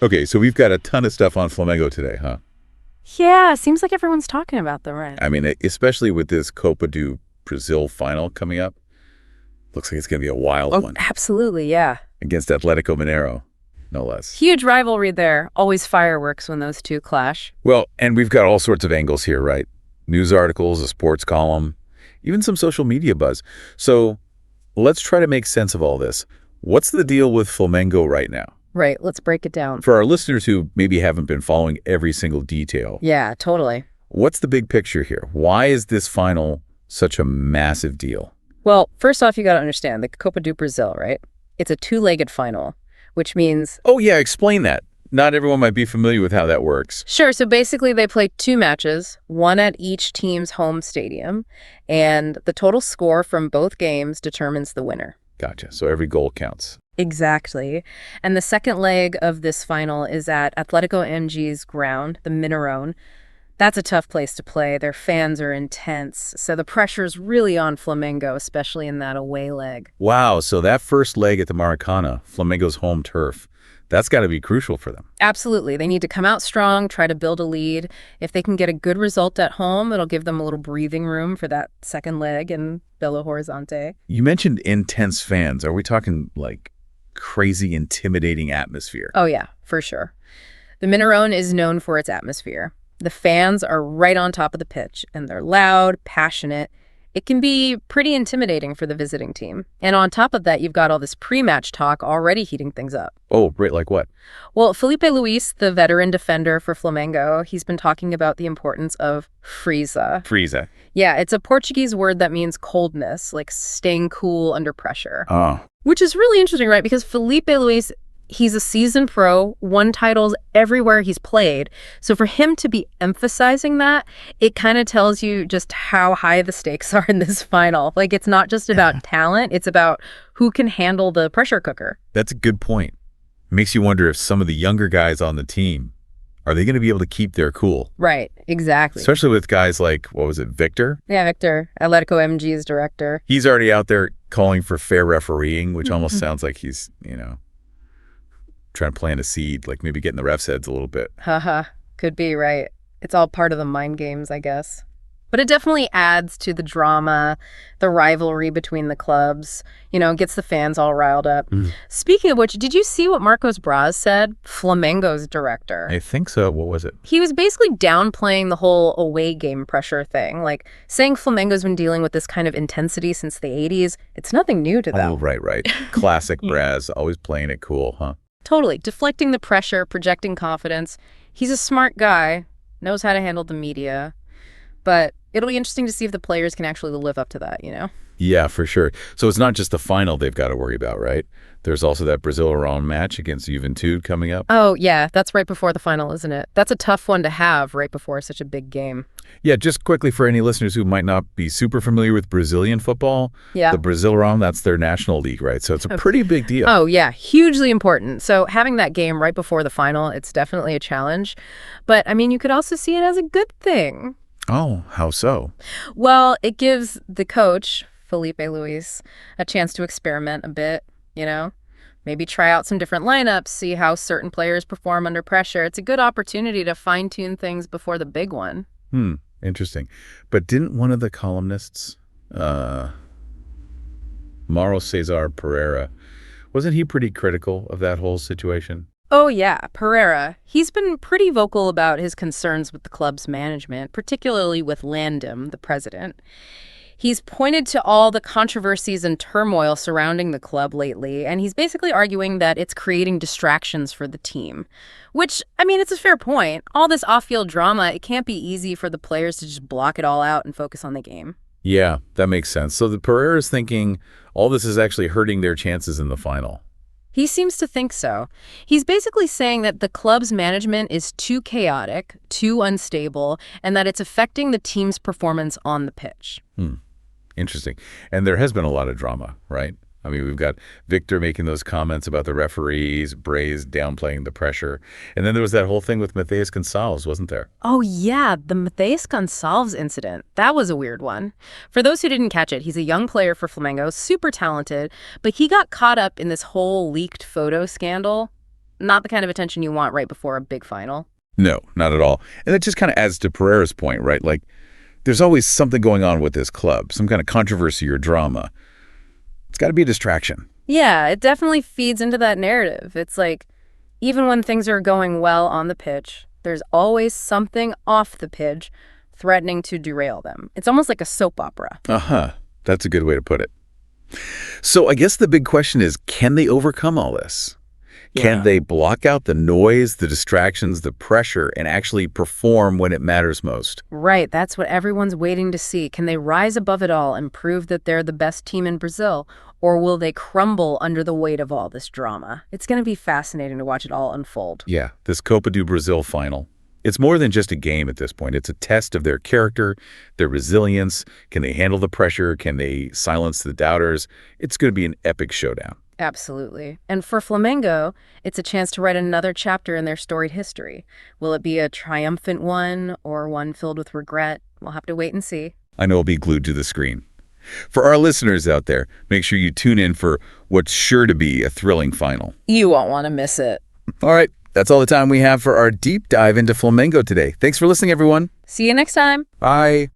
Okay, so we've got a ton of stuff on Flamengo today, huh? Yeah, seems like everyone's talking about them, right? I mean, especially with this Copa do Brazil final coming up. Looks like it's going to be a wild Oh, one absolutely, yeah. against Atlético-MG, no less. Huge rivalry there. Always fireworks when those two clash. Well, and we've got all sorts of angles here, right? News articles, a sports column, even some social media buzz. So let's try to make sense of all this. What's the deal with Flamengo right now? Right, let's break it down. For our listeners who maybe haven't been following every single detail, Yeah, totally. what's the big picture here? Why is this final such a massive deal? Well, first off, you got to understand the Copa do Brazil, right? It's a two-legged final, which means... Oh, yeah, explain that. Not everyone might be familiar with how that works. Sure, so basically they play two matches, one at each team's home stadium, and the total score from both games determines the winner. Gotcha. So every goal counts. Exactly. And the second leg of this final is at Atlético-MG's ground, the Mineirão. That's a tough place to play. Their fans are intense, so the pressure's really on Flamengo, especially in that away leg. Wow, so that first leg at the Maracana, Flamengo's home turf, that's got to be crucial for them. Absolutely. They need to come out strong, try to build a lead. If they can get a good result at home, it'll give them a little breathing room for that second leg in Belo Horizonte. You mentioned intense fans. Are we talking like crazy, intimidating atmosphere? Oh, yeah, for sure. The Mineirão is known for its atmosphere. The fans are right on top of the pitch, and they're loud, passionate. It can be pretty intimidating for the visiting team. And on top of that, you've got all this pre-match talk already heating things up. Oh, right, like what? Well, Filipe Luís, the veteran defender for Flamengo, he's been talking about the importance of frieza. Frieza. Yeah, it's a Portuguese word that means coldness, like staying cool under pressure. Oh. Which is really interesting, right? Because Filipe Luís, he's a seasoned pro, won titles everywhere he's played. So for him to be emphasizing that, it kind of tells you just how high the stakes are in this final. Like, it's not just about talent, it's about who can handle the pressure cooker. That's a good point. Makes you wonder if some of the younger guys on the team, are they going to be able to keep their cool? Right, exactly. Especially with guys like, what was it, Victor? Yeah, Victor, Atlético-MG's director. He's already out there calling for fair refereeing, which almost sounds like he's, trying to plant a seed, like maybe getting the refs' heads a little bit. Haha, could be, right. It's all part of the mind games, I guess. But it definitely adds to the drama, the rivalry between the clubs, gets the fans all riled up. Speaking of which, did you see what Braz said? Flamengo's director. I think so. What was it? He was basically downplaying the whole away game pressure thing, like saying Flamengo's been dealing with this kind of intensity since the 80s. It's nothing new to them. Oh, right. Classic Braz, always playing it cool, huh? Totally. Deflecting the pressure, projecting confidence. He's a smart guy, knows how to handle the media. But it'll be interesting to see if the players can actually live up to that, Yeah, for sure. So it's not just the final they've got to worry about, right? There's also that Brazil-Iran match against Juventude coming up. Oh, yeah. That's right before the final, isn't it? That's a tough one to have right before such a big game. Yeah, just quickly for any listeners who might not be super familiar with Brazilian football, yeah. The Brazil-Iran, that's their national league, right? So it's a pretty big deal. Oh, yeah. Hugely important. So having that game right before the final, it's definitely a challenge. But, you could also see it as a good thing. Oh, how so? Well, it gives the coach, Filipe Luís, a chance to experiment a bit, Maybe try out some different lineups, see how certain players perform under pressure. It's a good opportunity to fine-tune things before the big one. Interesting. But didn't one of the columnists, Mauro Cesar Pereira, wasn't he pretty critical of that whole situation? Oh, yeah, Pereira. He's been pretty vocal about his concerns with the club's management, particularly with Landim, the president. He's pointed to all the controversies and turmoil surrounding the club lately, and he's basically arguing that it's creating distractions for the team. Which, it's a fair point. All this off-field drama, it can't be easy for the players to just block it all out and focus on the game. Yeah, that makes sense. So the Pereira's thinking all this is actually hurting their chances in the final. He seems to think so. He's basically saying that the club's management is too chaotic, too unstable, and that it's affecting the team's performance on the pitch. Interesting. And there has been a lot of drama, right? We've got Victor making those comments about the referees, Braz downplaying the pressure. And then there was that whole thing with Matheus Gonçalves, wasn't there? Oh, yeah, the Matheus Gonçalves incident. That was a weird one. For those who didn't catch it, he's a young player for Flamengo, super talented, but he got caught up in this whole leaked photo scandal. Not the kind of attention you want right before a big final. No, not at all. And that just kind of adds to Pereira's point, right? Like, there's always something going on with this club, some kind of controversy or drama. It's got to be a distraction. Yeah, it definitely feeds into that narrative. It's like, even when things are going well on the pitch, there's always something off the pitch threatening to derail them. It's almost like a soap opera. Uh-huh. That's a good way to put it. So I guess the big question is, can they overcome all this? Can they block out the noise, the distractions, the pressure, and actually perform when it matters most? Right, that's what everyone's waiting to see. Can they rise above it all and prove that they're the best team in Brazil? Or will they crumble under the weight of all this drama? It's going to be fascinating to watch it all unfold. Yeah, this Copa do Brasil final. It's more than just a game at this point. It's a test of their character, their resilience. Can they handle the pressure? Can they silence the doubters? It's going to be an epic showdown. Absolutely. And for Flamengo, it's a chance to write another chapter in their storied history. Will it be a triumphant one or one filled with regret? We'll have to wait and see. I know I'll be glued to the screen. For our listeners out there, make sure you tune in for what's sure to be a thrilling final. You won't want to miss it. All right, that's all the time we have for our deep dive into Flamengo today. Thanks for listening, everyone. See you next time. Bye.